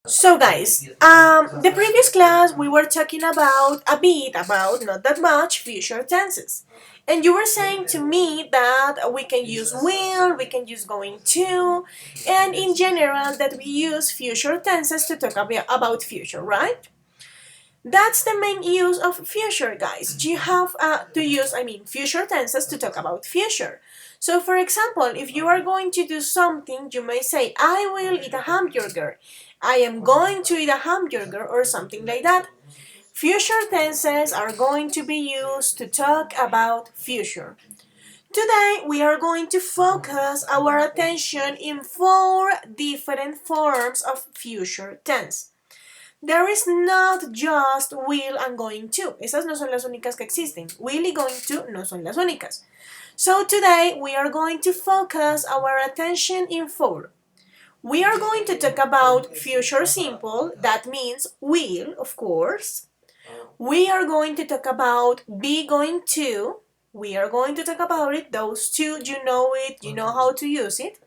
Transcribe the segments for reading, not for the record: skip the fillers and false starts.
So guys, the previous class we were talking about a bit about, not that much, future tenses. And you were saying to me that we can use will, we can use going to, and in general that we use future tenses to talk about future, right? That's the main use of future, guys. You have to use, future tenses to talk about future. So, for example, if you are going to do something, you may say, I will eat a hamburger. I am going to eat a hamburger, or something like that. Future tenses are going to be used to talk about future. Today, we are going to focus our attention in four different forms of future tense. There is not just will and going to. Esas no son las únicas que existen. Will y going to no son las únicas. So today we are going to focus our attention in four. We are going to talk about future simple, that means will, of course. We are going to talk about be going to. We are going to talk about it. Those two, you know it, you know how to use it.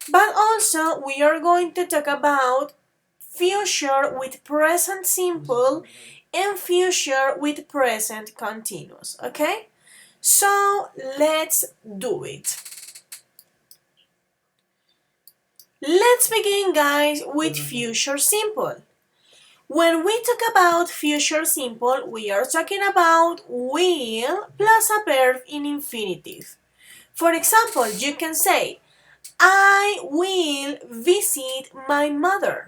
But also we are going to talk about future with present simple and future with present continuous, okay? So let's do it. Let's begin, guys, with future simple. When we talk about future simple, we are talking about will plus a verb in infinitive. For example, you can say, I will visit my mother.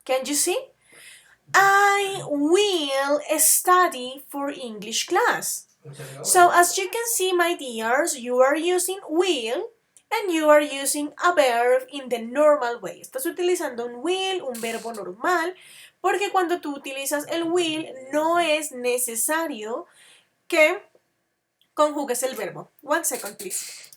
Can you see? I will study for English class. So as you can see, my dears, you are using will and you are using a verb in the normal way. Estás utilizando un will, un verbo normal, porque cuando tú utilizas el will no es necesario que conjugues el verbo. 1 second, please.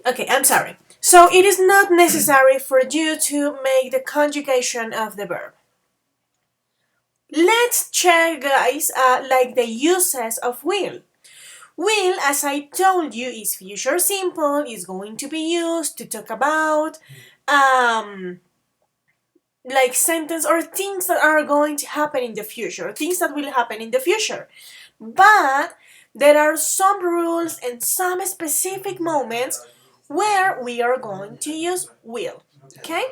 Okay, I'm sorry. So it is not necessary for you to make the conjugation of the verb. Let's check, guys, like the uses of will. Will, as I told you, is future simple, is going to be used to talk about like sentence or things that are going to happen in the future, things that will happen in the future. But there are some rules and some specific moments where we are going to use will, okay?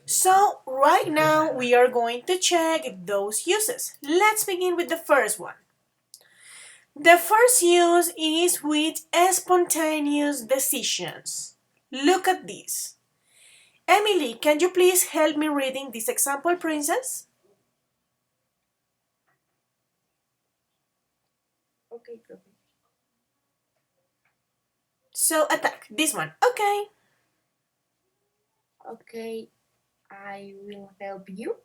So right now we are going to check those uses. Let's begin with the first one. The first use is with spontaneous decisions. Look at this. Emily, can you please help me reading this example, princess? Okay, profe. So attack this one. Okay. Okay, I will help you.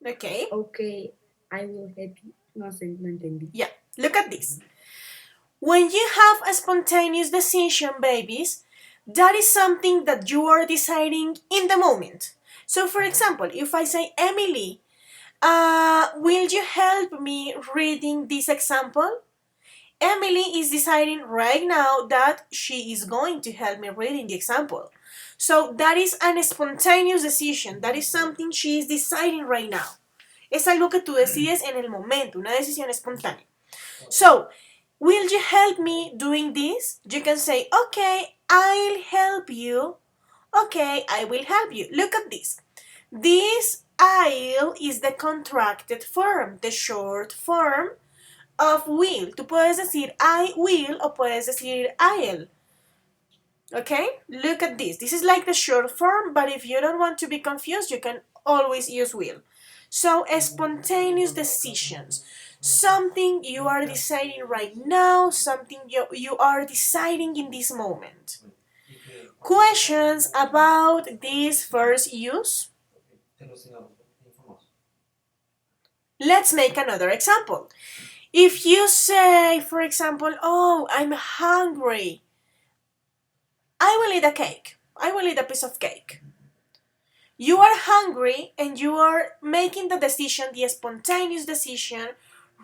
Okay. Okay, I will help you. No sé, no entendí. Yeah, look at this. When you have a spontaneous decision, babies, that is something that you are deciding in the moment. So, for example, if I say, Emily, will you help me reading this example? Emily is deciding right now that she is going to help me reading the example. So that is a spontaneous decision. That is something she is deciding right now. Es algo que tú decides en el momento, una decisión espontánea. So, will you help me doing this? You can say, okay, I'll help you. Okay, I will help you. Look at this. This I'll is the contracted form, the short form of will. Tú puedes decir I will o puedes decir I'll. Okay? Look at this. This is like the short form, but if you don't want to be confused, you can always use will. So, spontaneous decisions. Something you are deciding right now, something you are deciding in this moment. Questions about this first use? Let's make another example. If you say, for example, oh, I'm hungry, I will eat a cake. I will eat a piece of cake. You are hungry and you are making the decision, the spontaneous decision,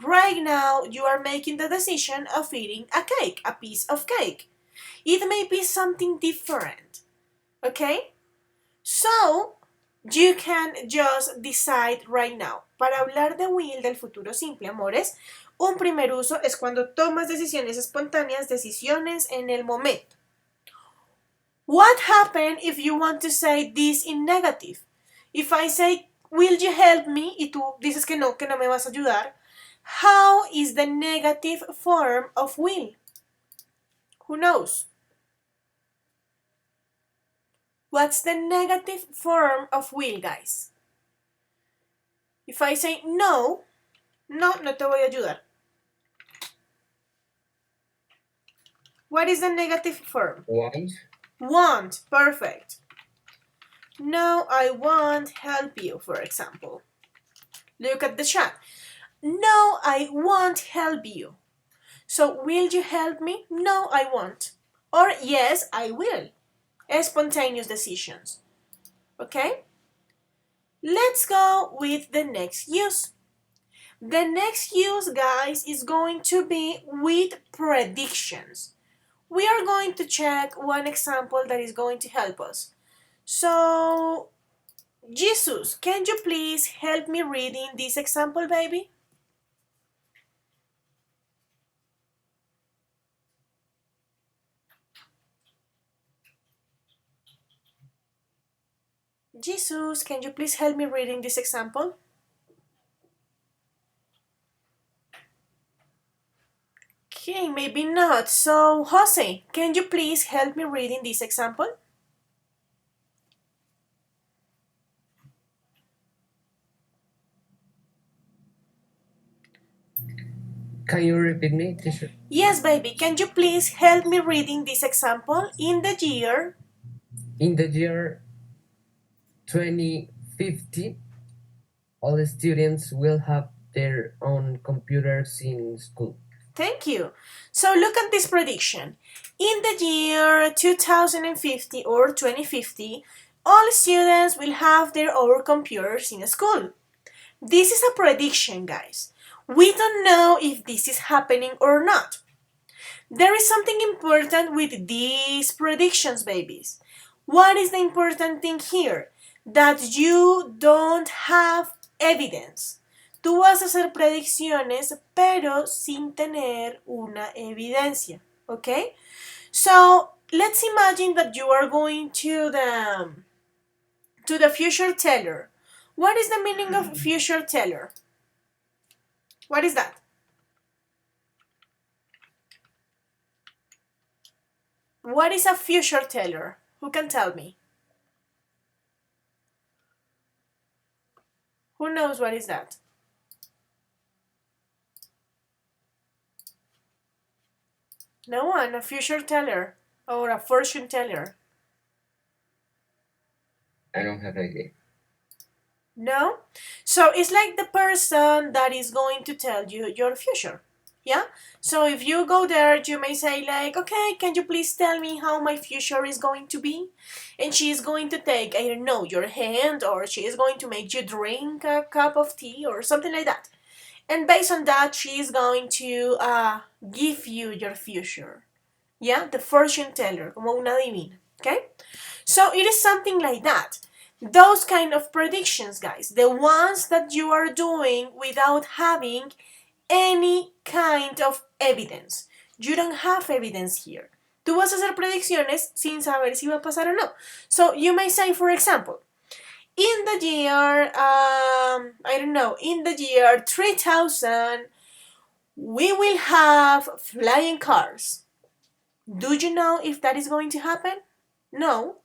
Right now, you are making the decision of eating a cake, a piece of cake. It may be something different, okay? So, you can just decide right now. Para hablar de will, del futuro simple, amores, un primer uso es cuando tomas decisiones espontáneas, decisiones en el momento. What happens if you want to say this in negative? If I say, will you help me? Y tú dices que no me vas a ayudar. How is the negative form of will? Who knows? What's the negative form of will, guys? If I say no, no te voy a ayudar. What is the negative form? Want. Want, perfect. No, I won't help you, for example. Look at the chat. No, I won't help you. So, will you help me? No, I won't. Or, yes, I will. Spontaneous decisions. Okay? Let's go with the next use. The next use, guys, is going to be with predictions. We are going to check one example that is going to help us. So, Jesus, can you please help me reading this example, baby? Jesus, can you please help me reading this example? Okay, maybe not. So, Jose, can you please help me reading this example? Can you repeat me, teacher? Yes, baby. Can you please help me reading this example? In the year In the year 2050, all students will have their own computers in school. Thank you. So look at this prediction. In the year 2050 or 2050, all students will have their own computers in school. This is a prediction, guys. We don't know if this is happening or not. There is something important with these predictions, babies. What is the important thing here? That you don't have evidence. Tú vas a hacer predicciones, pero sin tener una evidencia. Okay? So, let's imagine that you are going to the future teller. What is the meaning of future teller? What is that? What is a future teller? Who can tell me? Who knows what is that? No one, a future teller or a fortune teller. I don't have idea. No? So it's like the person that is going to tell you your future. Yeah? So if you go there, you may say like, okay, can you please tell me how my future is going to be? And she is going to take, I don't know, your hand, or she is going to make you drink a cup of tea or something like that. And based on that, she is going to give you your future. Yeah? The fortune teller, como una divina. Okay? So it is something like that. Those kind of predictions, guys, the ones that you are doing without having any kind of evidence. You don't have evidence here. Tú vas a hacer predicciones sin saber si va a pasar o no. So you may say, for example, in the year, I don't know, in the year 3000, we will have flying cars. Do you know if that is going to happen? No.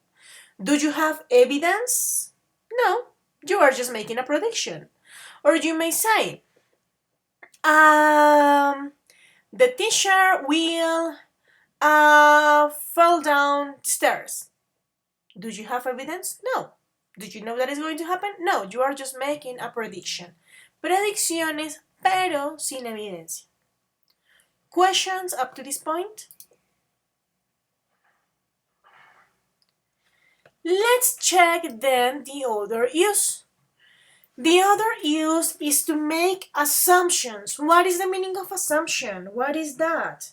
Do you have evidence? No. You are just making a prediction. Or you may say, the teacher will fall down stairs. Do you have evidence? No. Do you know that is going to happen? No. You are just making a prediction. Predicciones, pero sin evidencia. Questions up to this point? Let's check then the other use. The other use is to make assumptions. What is the meaning of assumption? What is that?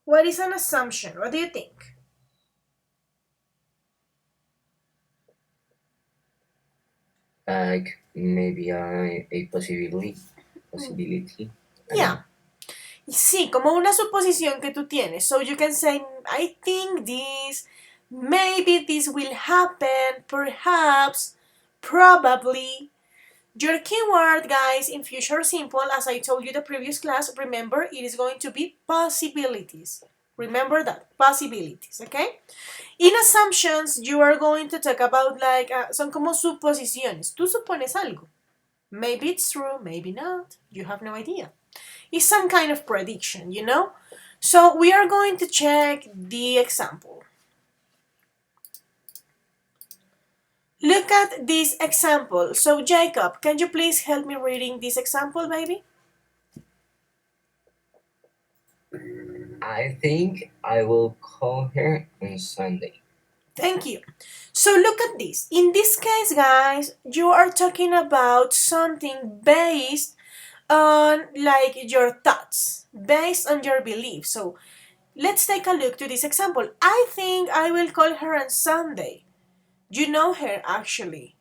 What is an assumption? What do you think? Like maybe a possibility. I don't Yeah. know. Sí, como una suposición que tú tienes. So you can say, I think this, maybe this will happen, perhaps, probably. Your keyword, guys, in future simple, as I told you the previous class, remember it is going to be possibilities. Remember that, possibilities, okay? In assumptions, you are going to talk about like, son como suposiciones. Tú supones algo. Maybe it's true, maybe not. You have no idea. It's some kind of prediction, you know? So we are going to check the example. Look at this example. So Jacob, can you please help me reading this example, baby? I think I will call her on Sunday. Thank you. So look at this. In this case, guys, you are talking about something based on like your thoughts, based on your beliefs. So let's take a look to this example. I think I will call her on Sunday. You know her actually.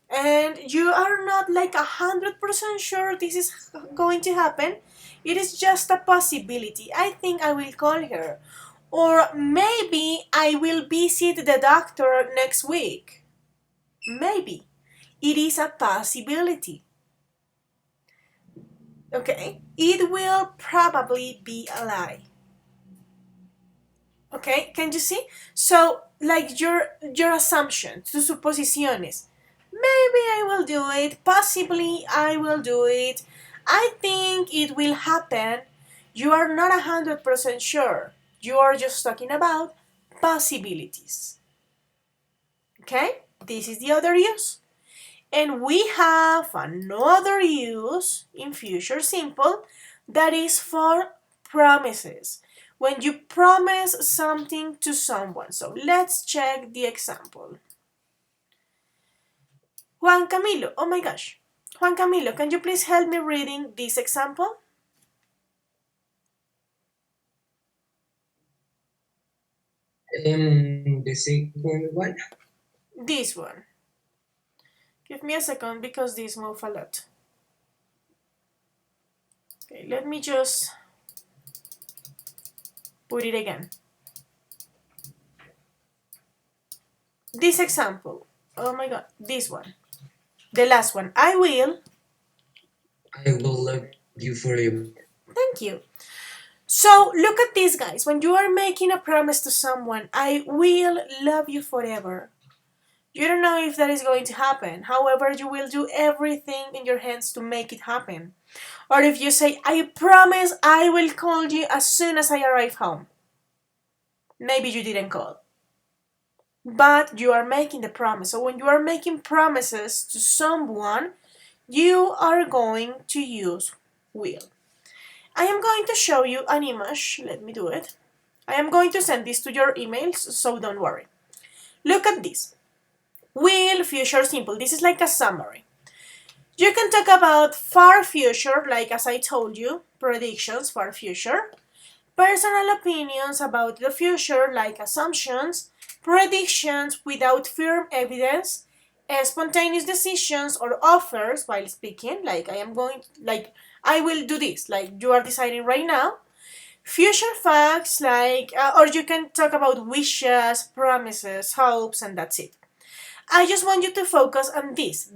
And you are not like 100% sure this is going to happen. It is just a possibility. I think I will call her. Or maybe I will visit the doctor next week. Maybe. It is a possibility. Okay? It will probably be a lie. Okay? Can you see? So, like your assumptions, tus suposiciones. Maybe I will do it. Possibly I will do it. I think it will happen. You are not 100% sure. You are just talking about possibilities. Okay? This is the other use. And we have another use in future simple that is for promises. When you promise something to someone. So let's check the example. Juan Camilo, oh my gosh. Juan Camilo, can you please help me reading this example? The second one. This one. Give me a second because this moved a lot. Okay, let me just put it again. This example. Oh my god, this one. The last one. I will love you forever. Thank you. So look at this, guys. When you are making a promise to someone, I will love you forever. You don't know if that is going to happen. However, you will do everything in your hands to make it happen. Or if you say, I promise I will call you as soon as I arrive home. Maybe you didn't call. But you are making the promise. So when you are making promises to someone, you are going to use will. I am going to show you an image. Let me do it. I am going to send this to your emails, so don't worry. Look at this. Will, future simple. This is like a summary. You can talk about far future, like as I told you, predictions, far future. Personal opinions about the future, like assumptions. Predictions without firm evidence. Spontaneous decisions or offers while speaking, like I will do this, like you are deciding right now. Future facts, like, or you can talk about wishes, promises, hopes, and that's it. I just want you to focus on these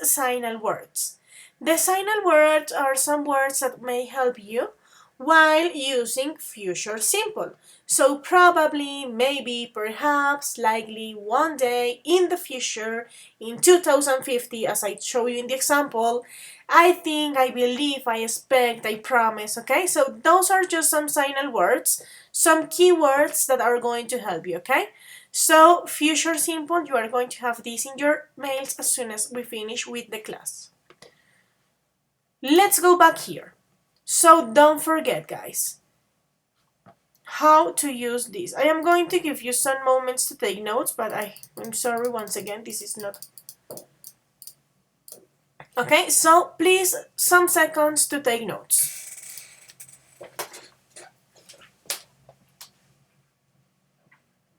signal words. The signal words are some words that may help you while using future simple. So probably, maybe, perhaps, likely, one day, in the future, in 2050, as I show you in the example, I think, I believe, I expect, I promise, okay? So those are just some signal words, some keywords that are going to help you, okay? So, future simple, you are going to have this in your mails as soon as we finish with the class. Let's go back here. So, don't forget, guys, how to use this. I am going to give you some moments to take notes, but I'm sorry once again, this is not Okay, so please, some seconds to take notes.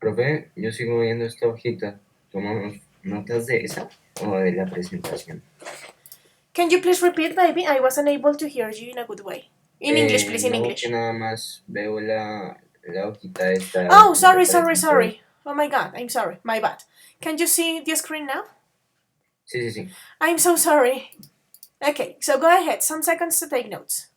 Profe, yo sigo viendo esta hojita. ¿Tomamos notas de esa o de la presentación? Can you please repeat, baby? I wasn't able to hear you in a good way. In English, please, in No, English. que nada más veo la hojita esta Oh, donde sorry. presentó. Oh my god, I'm sorry. My bad. Can you see the screen now? Sí. I'm so sorry. Okay, so go ahead. Some seconds to take notes.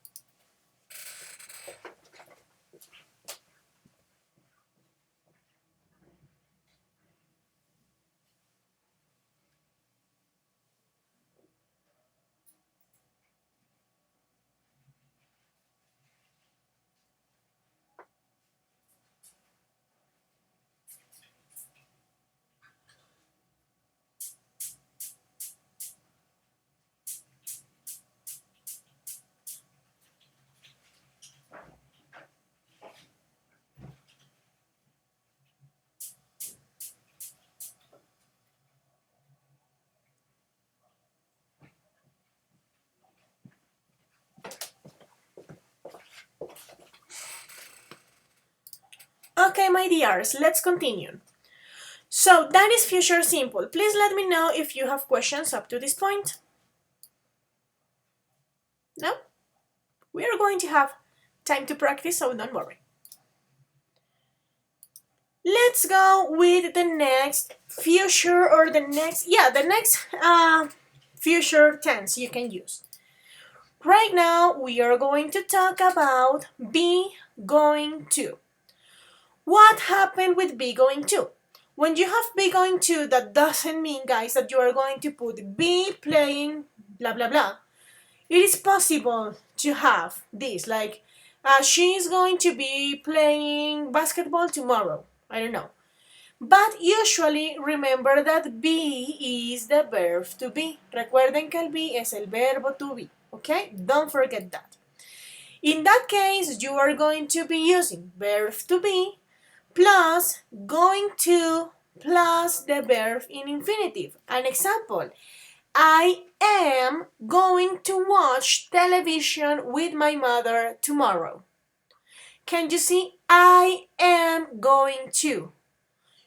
Okay, my dears, let's continue. So that is future simple. Please let me know if you have questions up to this point. No? We are going to have time to practice, so don't worry. Let's go with the next future or the next future tense you can use. Right now we are going to talk about be going to. What happened with be going to? When you have be going to, that doesn't mean, guys, that you are going to put be playing blah blah blah. It is possible to have this, like she's going to be playing basketball tomorrow. I don't know. But usually remember that be is the verb to be. Recuerden que el be es el verbo to be. Okay? Don't forget that. In that case, you are going to be using verb to be plus going to plus the verb in infinitive. An example, I am going to watch television with my mother tomorrow. Can you see? I am going to.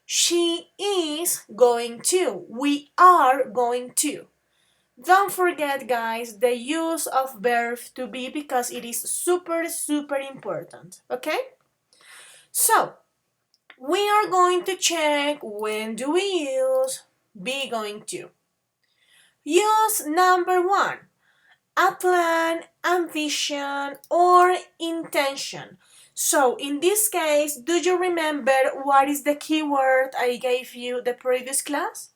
She is going to. We are going to. Don't forget, guys, the use of verb to be because it is super important. Okay? So, we are going to check when do we use be going to. Use number 1. A plan, ambition, or intention. So in this case, do you remember what is the keyword I gave you the previous class?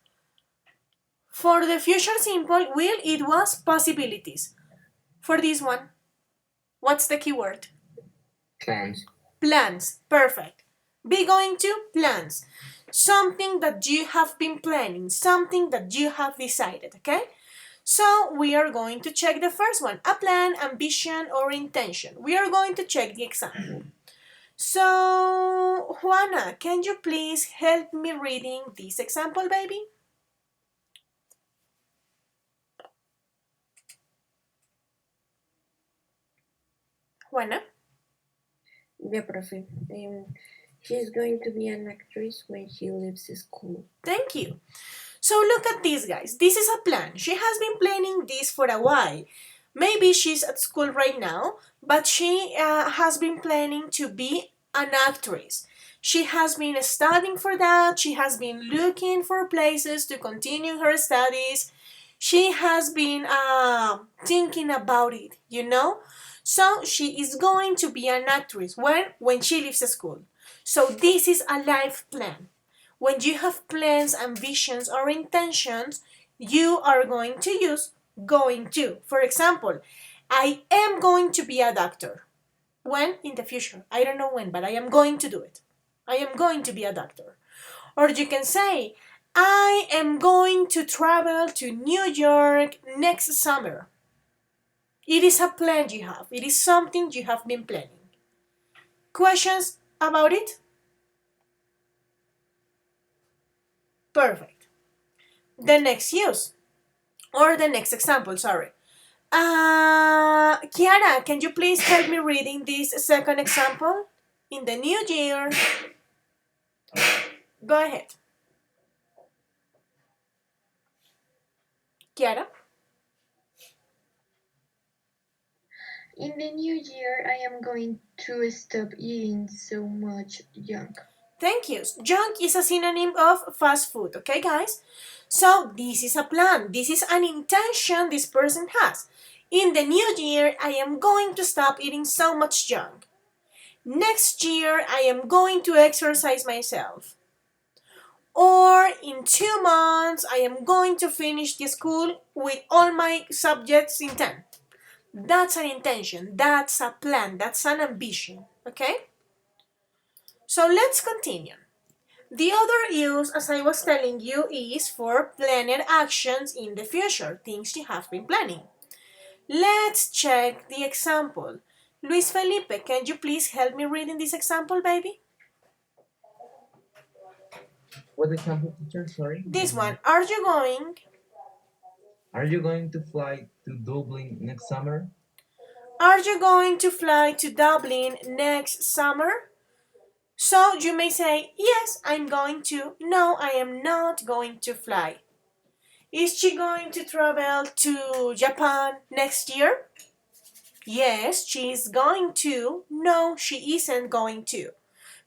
For the future simple, it was possibilities. For this one, what's the keyword? Plans. Plans. Perfect. Be going to plans. Something that you have been planning, something that you have decided, okay? So we are going to check the first one, a plan, ambition, or intention. We are going to check the example. So, Juana, can you please help me reading this example, baby? Juana? Yeah, profe. She's going to be an actress when she leaves school. Thank you. So look at this, guys. This is a plan. She has been planning this for a while. Maybe she's at school right now, but she has been planning to be an actress. She has been studying for that. She has been looking for places to continue her studies. She has been thinking about it, you know? So she is going to be an actress when she leaves school. So this is a life plan. When you have plans, ambitions, or intentions, you are going to use going to. For example, I am going to be a doctor. When? In the future. I don't know when, but I am going to do it. I am going to be a doctor. Or you can say, I am going to travel to New York next summer. It is a plan you have. It is something you have been planning. Questions about it? Perfect. The next use. Or the next example, sorry. Kiara, can you please help me reading this second example? In the new year. Go ahead. Kiara? In the new year, I am going to stop eating so much junk. Thank you. Junk is a synonym of fast food, okay, guys? So this is a plan. This is an intention this person has. In the new year, I am going to stop eating so much junk. Next year, I am going to exercise myself. Or in 2 months, I am going to finish the school with all my subjects in 10. That's an intention. That's a plan. That's an ambition, okay? So let's continue. The other use, as I was telling you, is for planned actions in the future, things you have been planning. Let's check the example. Luis Felipe, can you please help me reading this example, baby? What example, teacher? Sorry. This one. Are you going? Are you going to fly to Dublin next summer? Are you going to fly to Dublin next summer? So you may say, yes, I'm going to. No, I am not going to fly. Is she going to travel to Japan next year? Yes, she is going to. No, she isn't going to.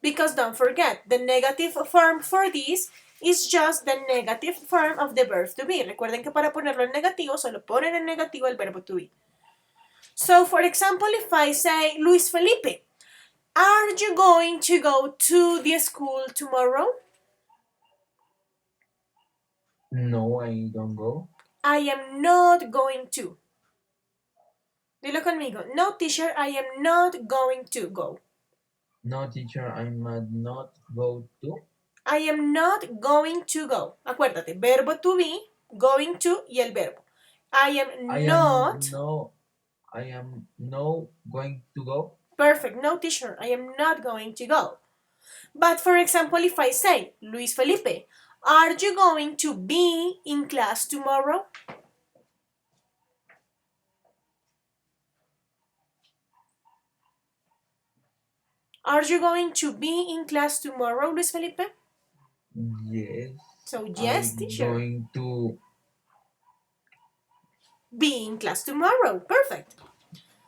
Because don't forget, the negative form for this is just the negative form of the verb to be. Recuerden que para ponerlo en negativo, solo ponen en negativo el verbo to be. So, for example, if I say, Luis Felipe, are you going to go to the school tomorrow? No, I don't go. I am not going to. Dilo conmigo. No, teacher, I am not going to go. No, teacher, I might not go to. I am not going to go. Acuérdate, verbo to be, going to y el verbo. I am not. I am no going to go. Perfect. No, teacher, I am not going to go. But for example, if I say, Luis Felipe, are you going to be in class tomorrow? Are you going to be in class tomorrow, Luis Felipe? Yes. So yes, I'm teacher. going to. Be in class tomorrow. Perfect.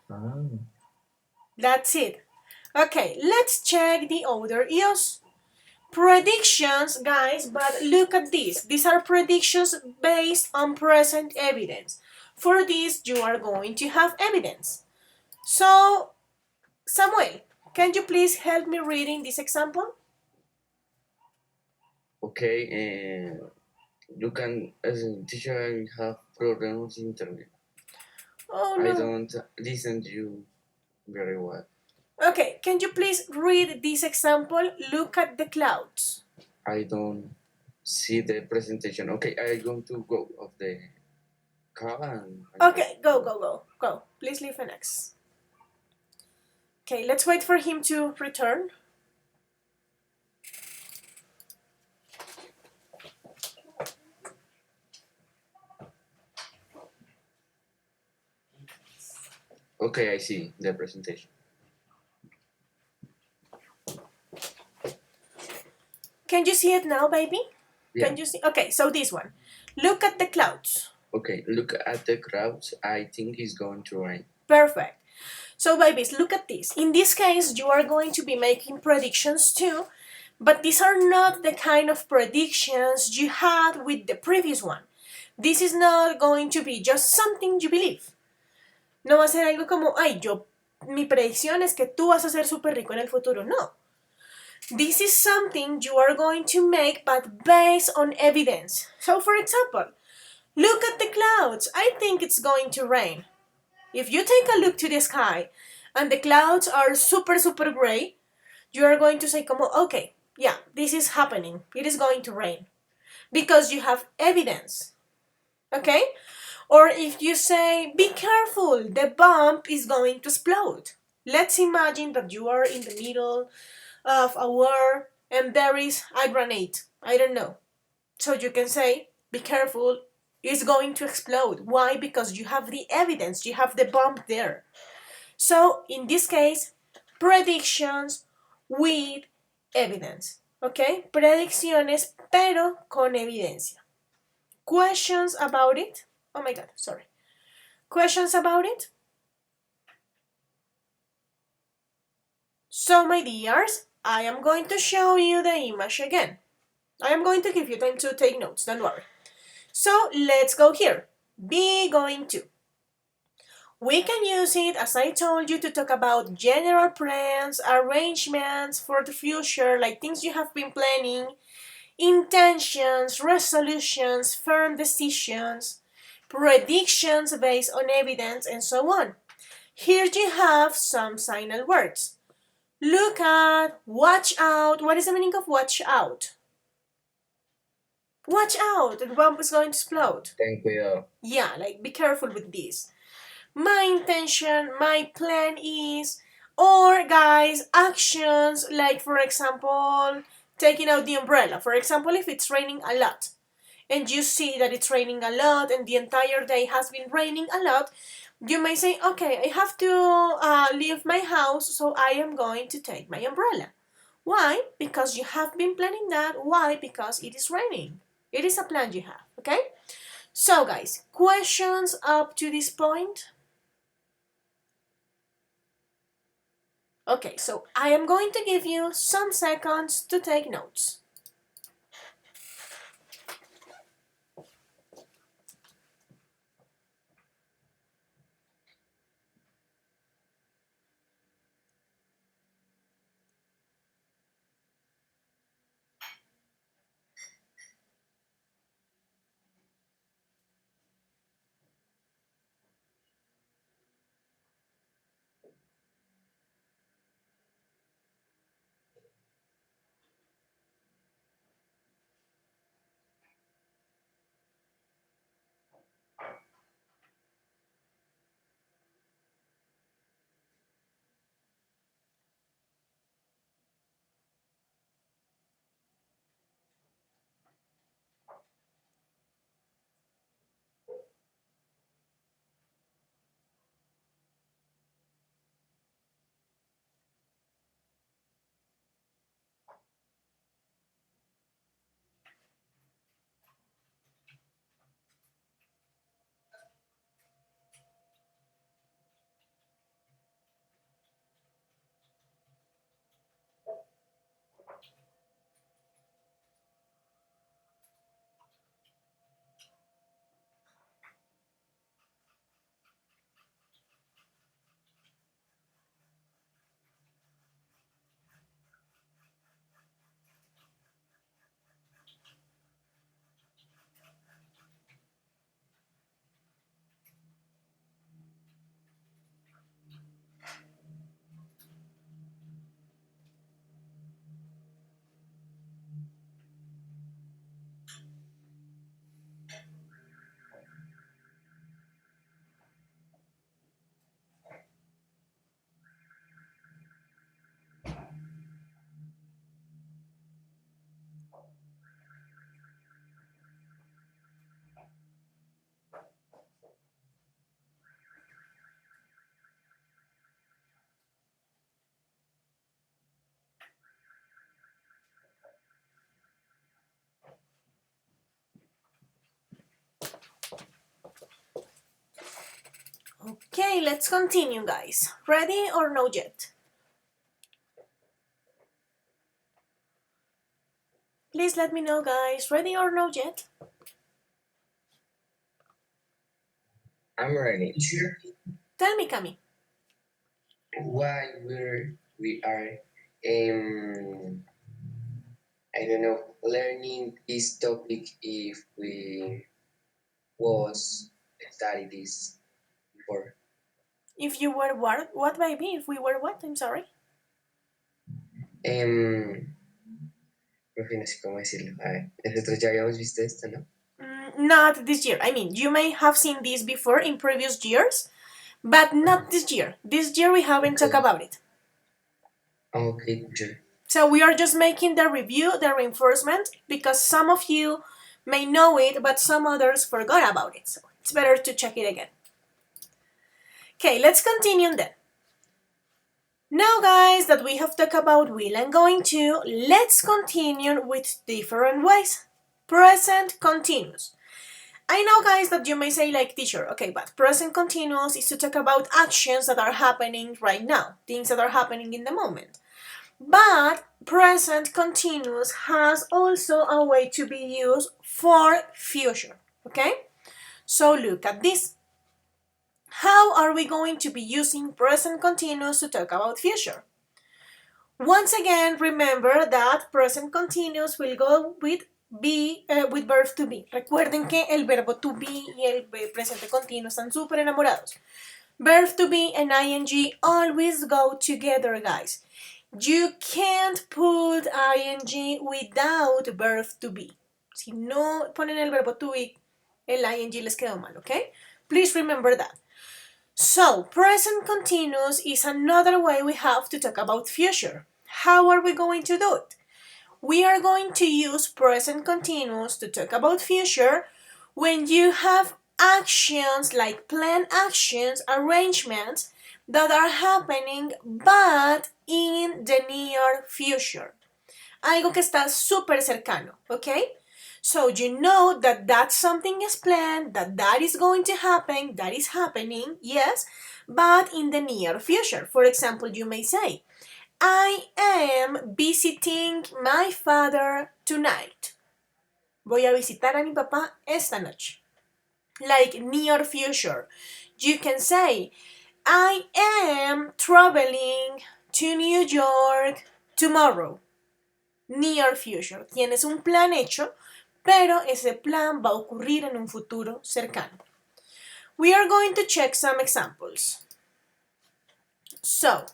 Ah. That's it. Okay, let's check the other use. Predictions, guys, but look at this. These are predictions based on present evidence. For this, you are going to have evidence. So, Samuel, can you please help me reading this example? Okay, you can, as a teacher, I have problems with internet. Oh I no. don't listen to you very well. Okay, can you please read this example? Look at the clouds. I don't see the presentation. Okay, I'm going to go of the car and Okay, go. Please leave an X. Okay, let's wait for him to return. Okay, I see the presentation. Can you see it now, baby? Yeah. Can you see? Okay, so this one. Look at the clouds. Okay, look at the clouds. I think it's going to rain. Perfect. So, babies, look at this. In this case, you are going to be making predictions too, but these are not the kind of predictions you had with the previous one. This is not going to be just something you believe. No va a ser algo como, ay, mi predicción es que tú vas a ser súper rico en el futuro. No. This is something you are going to make, but based on evidence. So, for example, look at the clouds. I think it's going to rain. If you take a look to the sky and the clouds are super, super gray, you are going to say, como, okay, yeah, this is happening. It is going to rain. Because you have evidence. Okay? Or if you say, be careful, the bomb is going to explode. Let's imagine that you are in the middle of a war and there is a grenade. I don't know. So you can say, be careful, It's going to explode. Why? Because you have the evidence, you have the bomb there. So in this case, predictions with evidence. Okay? Predicciones, pero con evidencia. Questions about it? Oh my god, sorry. Questions about it? So, my dears, I am going to show you the image again. I am going to give you time to take notes, don't worry. So, let's go here. Be going to. We can use it, as I told you, to talk about general plans, arrangements for the future, like things you have been planning, intentions, resolutions, firm decisions, predictions based on evidence, and so on. Here you have some signal words. Look at, watch out. What is the meaning of watch out? Watch out, the bomb is going to explode. Ten cuidado. Yeah, like be careful with this. My intention, my plan is, or guys, actions like, for example, taking out the umbrella. For example, if it's raining a lot and you see that it's raining a lot and the entire day has been raining a lot, you may say, okay, I have to leave my house, so I am going to take my umbrella. Why? Because you have been planning that. Why? Because it is raining. It is a plan you have, okay? So guys, questions up to this point? Okay, so I am going to give you some seconds to take notes. Okay, let's continue, guys. Ready or no yet? Please let me know, guys. Ready or no yet? I'm ready. Tell me, Cami. Why we are I don't know, learning this topic if we was study this before. If you were what? What, baby? If we were what? I'm sorry. Profe, no sé cómo decirlo. A ver, nosotros ya habíamos visto esto, ¿no? Not this year. I mean, you may have seen this before in previous years, but not this year. This year we haven't talked about it. Okay, sure. So we are just making the review, the reinforcement, because some of you may know it, but some others forgot about it. So it's better to check it again. Okay, let's continue then. Now, guys, that we have talked about will and going to, let's continue with different ways. Present continuous. I know, guys, that you may say like, teacher, okay, but present continuous is to talk about actions that are happening right now, things that are happening in the moment. But present continuous has also a way to be used for future, okay? So look at this. How are we going to be using present continuous to talk about future? Once again, remember that present continuous will go with with verb to be. Recuerden que el verbo to be y el presente continuo están súper enamorados. Verb to be and ing always go together, guys. You can't put ing without verb to be. Si no ponen el verbo to be, el ing les quedó mal, okay? Please remember that. So, present continuous is another way we have to talk about future. How are we going to do it? We are going to use present continuous to talk about future when you have actions like planned actions, arrangements that are happening but in the near future. Algo que está súper cercano, okay? So you know that something is planned, that is going to happen, that is happening, yes, but in the near future. For example, you may say, I am visiting my father tonight. Voy a visitar a mi papá esta noche. Like near future. You can say, I am traveling to New York tomorrow. Near future. Tienes un plan hecho, pero ese plan va a ocurrir en un futuro cercano. We are going to check some examples. So,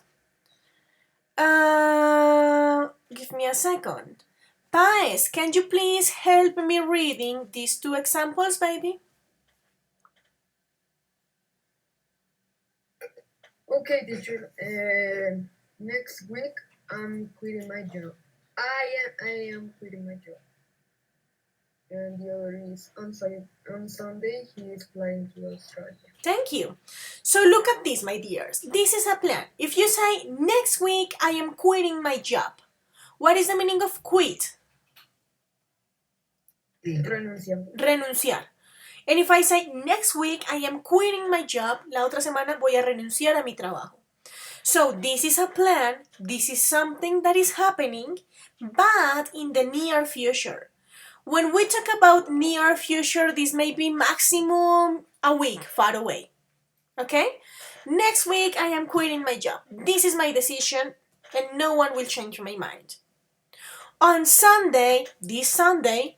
give me a second. Paes, can you please help me reading these two examples, baby? Okay, teacher. Next week I'm quitting my job. I am quitting my job. And the other is on Sunday he is flying to Australia. Thank you. So look at this, my dears. This is a plan. If you say, next week I am quitting my job, what is the meaning of quit? Renunciando. Renunciar. And if I say, next week I am quitting my job, la otra semana voy a renunciar a mi trabajo. So this is a plan, this is something that is happening, but in the near future. When we talk about near future, this may be maximum a week far away. Okay? Next week I am quitting my job. This is my decision and no one will change my mind. On Sunday, this Sunday,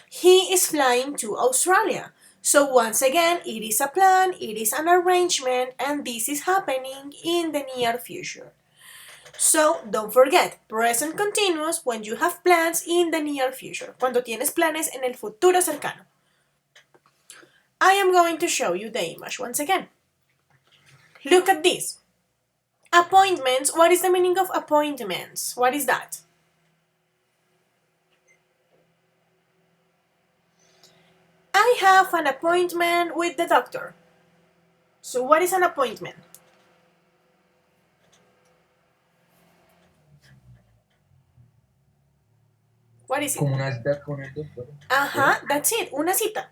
he is flying to Australia. So once again, it is a plan, it is an arrangement, and this is happening in the near future. So don't forget, present continuous when you have plans in the near future. Cuando tienes planes en el futuro cercano. I am going to show you the image once again. Look at this. Appointments. What is the meaning of appointments? What is that? I have an appointment with the doctor. So what is an appointment? What is it? Como una cita con el doctor. Ajá, that's it, una cita.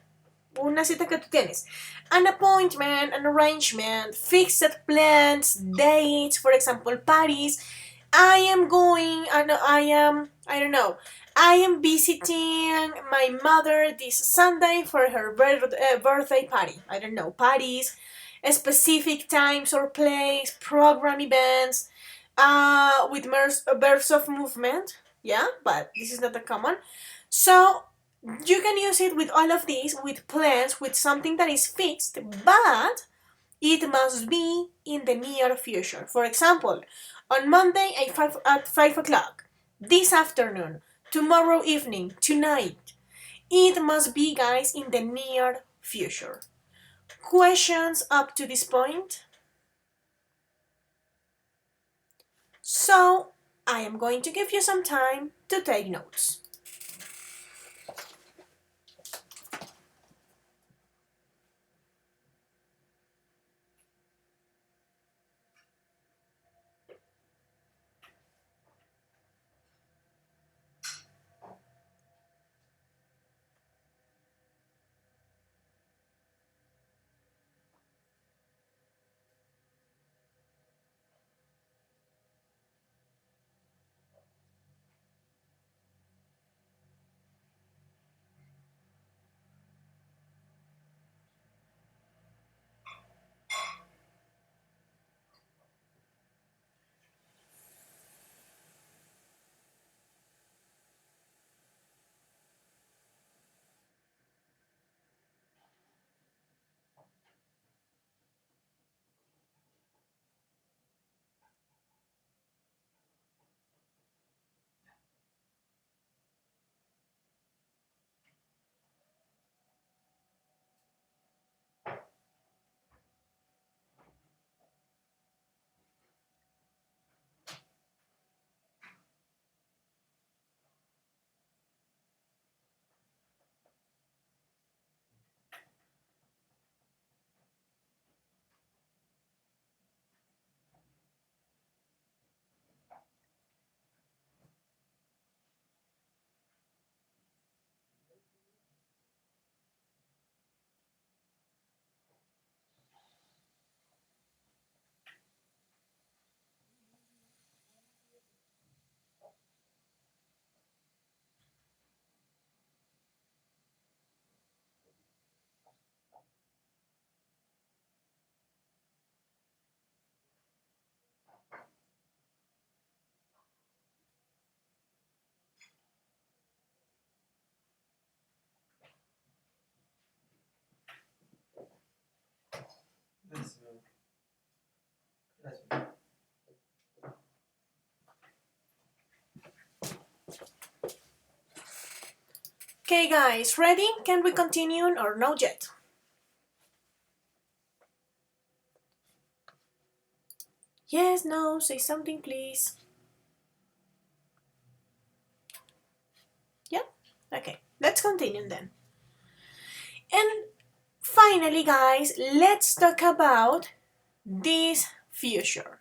Una cita que tú tienes. An appointment, an arrangement, fixed plans, dates, for example, parties. I am visiting my mother this Sunday for her birthday party. I don't know, parties, specific times or place, program events, with bursts of movement. Yeah, but this is not that common. So you can use it with all of these, with plans, with something that is fixed, but it must be in the near future. For example, on Monday at 5 o'clock, this afternoon, tomorrow evening, tonight. It must be, guys, in the near future. Questions up to this point? So, I am going to give you some time to take notes. Okay, guys, ready? Can we continue or not yet? Yes, no, say something, please. Yeah? Okay, let's continue then. And finally, guys, let's talk about this future.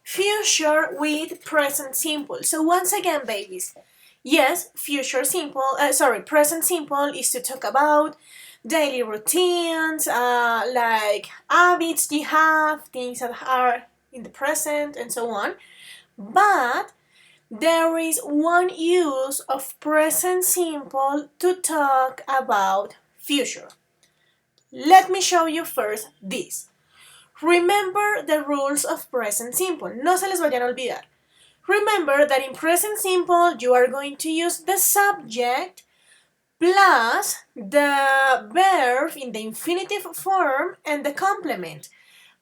Future with present simple. So once again, babies, yes, present simple is to talk about daily routines, like habits you have, things that are in the present, and so on. But there is one use of present simple to talk about future. Let me show you first this. Remember the rules of present simple. No se les vayan a olvidar. Remember that in present simple you are going to use the subject plus the verb in the infinitive form and the complement.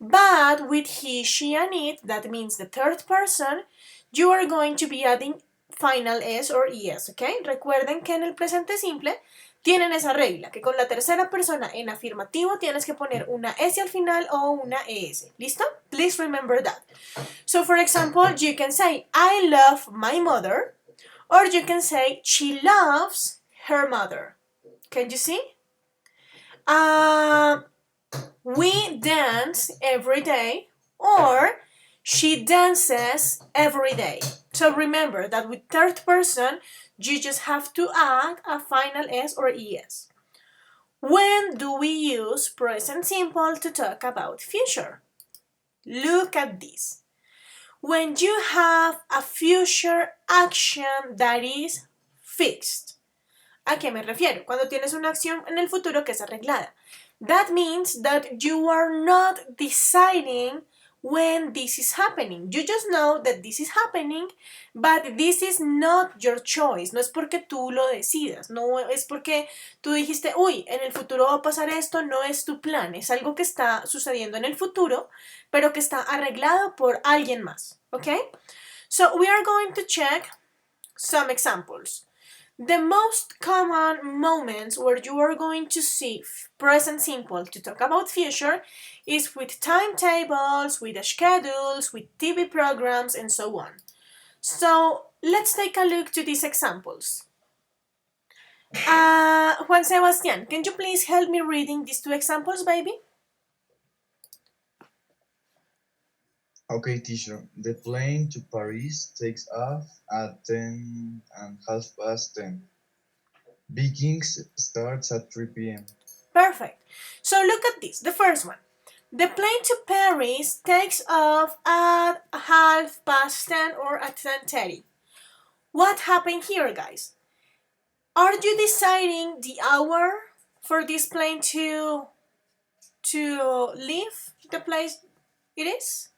But with he, she, and it, that means the third person, you are going to be adding final s or es, ¿ok? Recuerden que en el presente simple tienen esa regla, que con la tercera persona en afirmativo tienes que poner una s al final o una es. ¿Listo? Please remember that. So for example, you can say, I love my mother, or you can say, she loves her mother. Can you see? We dance every day, or she dances every day. So remember that with third person, you just have to add a final s or es. When do we use present simple to talk about future? Look at this. When you have a future action that is fixed. ¿A qué me refiero? Cuando tienes una acción en el futuro que es arreglada. That means that you are not deciding when this is happening. You just know that this is happening, but this is not your choice. No es porque tú lo decidas, no es porque tú dijiste, uy, en el futuro va a pasar esto, no es tu plan. Es algo que está sucediendo en el futuro, pero que está arreglado por alguien más. Okay? So we are going to check some examples. The most common moments where you are going to see present simple to talk about future is with timetables, with schedules, with TV programs, and so on. So let's take a look to these examples. Juan Sebastian, can you please help me reading these two examples, baby? Okay, teacher. The plane to Paris takes off at 10 and half past 10. Vikings starts at 3 p.m. Perfect. So look at this, the first one. The plane to Paris takes off at 10:30 or at 10:30. What happened here, guys? Are you deciding the hour for this plane to leave the place it is?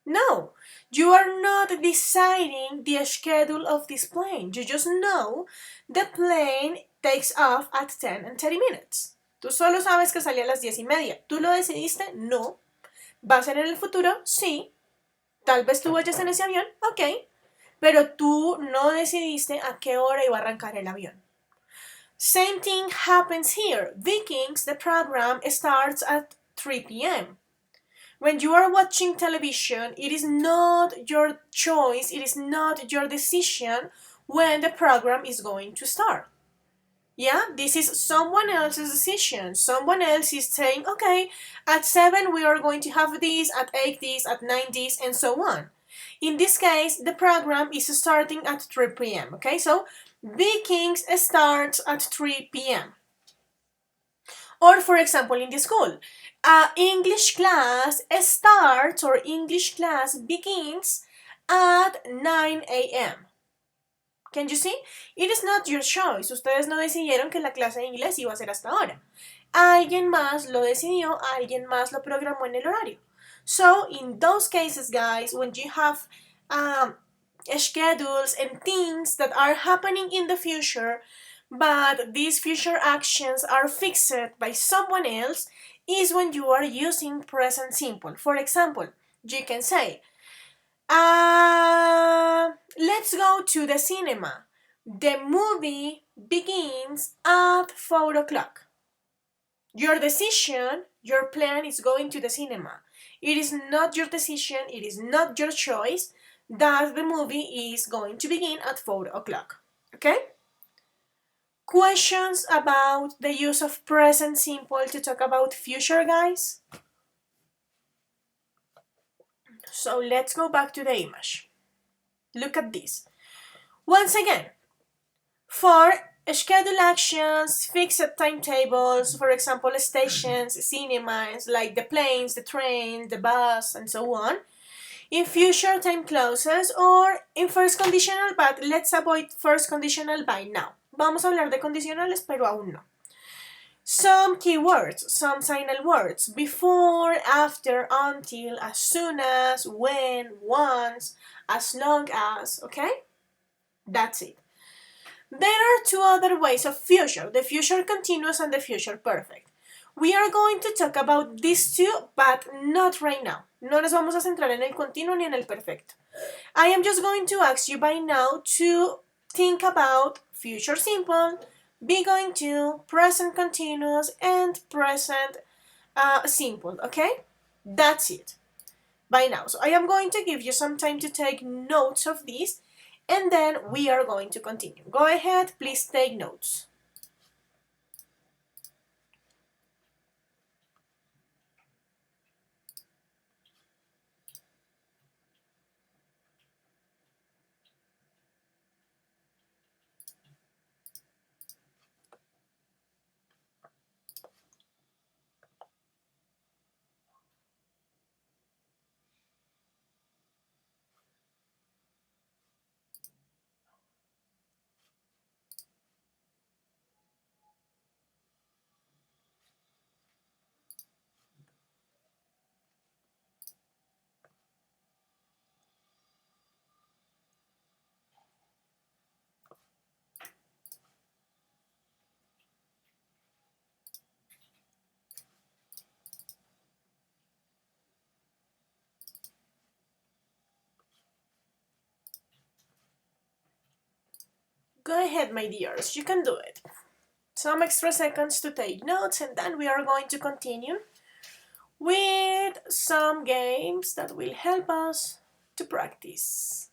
No, you are not deciding the schedule of this plane. You just know the plane takes off at 10 and 30 minutes. Tú solo sabes que sale a las 10:30. ¿Tú lo decidiste? No. ¿Va a ser en el futuro? Sí. Tal vez tú vayas en ese avión, ok. Pero tú no decidiste a qué hora iba a arrancar el avión. Same thing happens here. Vikings, the program starts at 3 p.m. When you are watching television, it is not your choice, it is not your decision when the program is going to start. Yeah, this is someone else's decision. Someone else is saying, okay, at 7 we are going to have this, at 8 this, at 9 this, and so on. In this case, the program is starting at 3 p.m. Okay, so Vikings starts at 3 p.m. Or for example, in the school, English class starts or English class begins at 9 a.m. Can you see? It is not your choice. Ustedes no decidieron que la clase de inglés iba a ser hasta ahora. Alguien más lo decidió, alguien más lo programó en el horario. So, in those cases, guys, when you have schedules and things that are happening in the future, but these future actions are fixed by someone else, is when you are using present simple. For example, You can say, let's go to the cinema. The movie begins at 4 o'clock. Your decision, your plan is going to the cinema. It is not your decision, it is not your choice that the movie is going to begin at 4 o'clock. Okay? Questions about the use of present simple to talk about future, guys? So let's go back to the image. Look at this. Once again, for schedule actions, fixed timetables, for example, stations, cinemas, like the planes, the train, the bus, and so on, in future time clauses or in first conditional, but let's avoid first conditional by now. Vamos a hablar de condicionales, pero aún no. Some keywords, some signal words, before, after, until, as soon as, when, once, as long as, okay? That's it. There are two other ways of future, the future continuous and the future perfect. We are going to talk about these two, but not right now. No nos vamos a centrar en el continuo ni en el perfecto. I am just going to ask you by now to think about future simple, be going to, present continuous, and present simple, okay? That's it by now. So I am going to give you some time to take notes of this, and then we are going to continue. Go ahead, please take notes. Go ahead, my dears, you can do it. Some extra seconds to take notes, and then we are going to continue with some games that will help us to practice.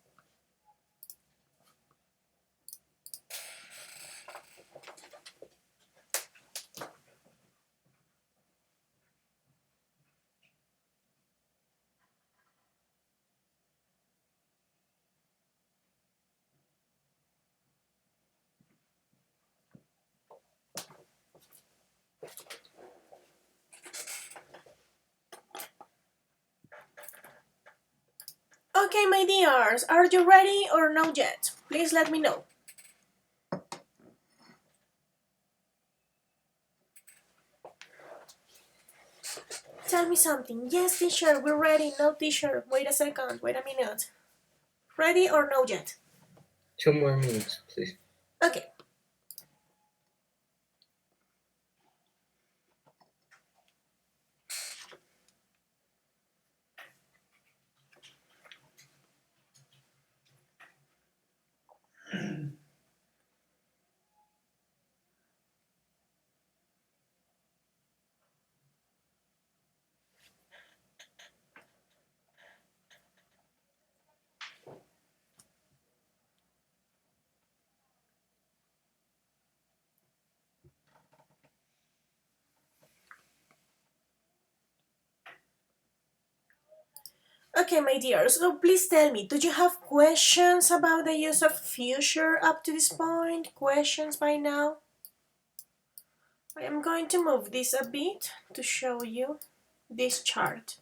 Okay, my dears, are you ready or not yet? Please let me know. Tell me something. Yes, teacher, we're ready. No, teacher, wait a second, wait a minute. Ready or no yet? 2 more minutes, please. Okay. Okay, my dears, so please tell me, do you have questions about the use of future up to this point? Questions by now? I am going to move this a bit to show you this chart.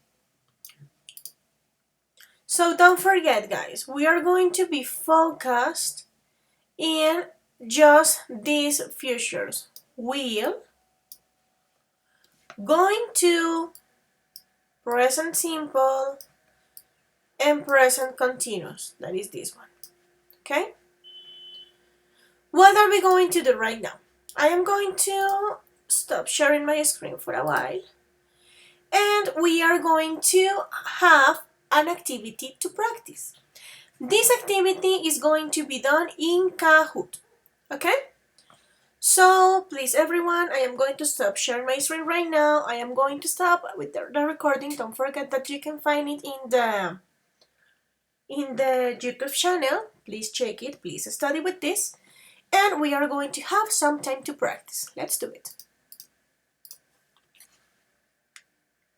So don't forget, guys, we are going to be focused in just these futures. Will, going to, present simple, and present continuous. That is this one. Okay? What are we going to do right now? I am going to stop sharing my screen for a while. And we are going to have an activity to practice. This activity is going to be done in Kahoot, okay? So please everyone, I am going to stop sharing my screen right now. I am going to stop with the recording. Don't forget that you can find it in the YouTube channel. Please check it, please study with this. And we are going to have some time to practice. Let's do it.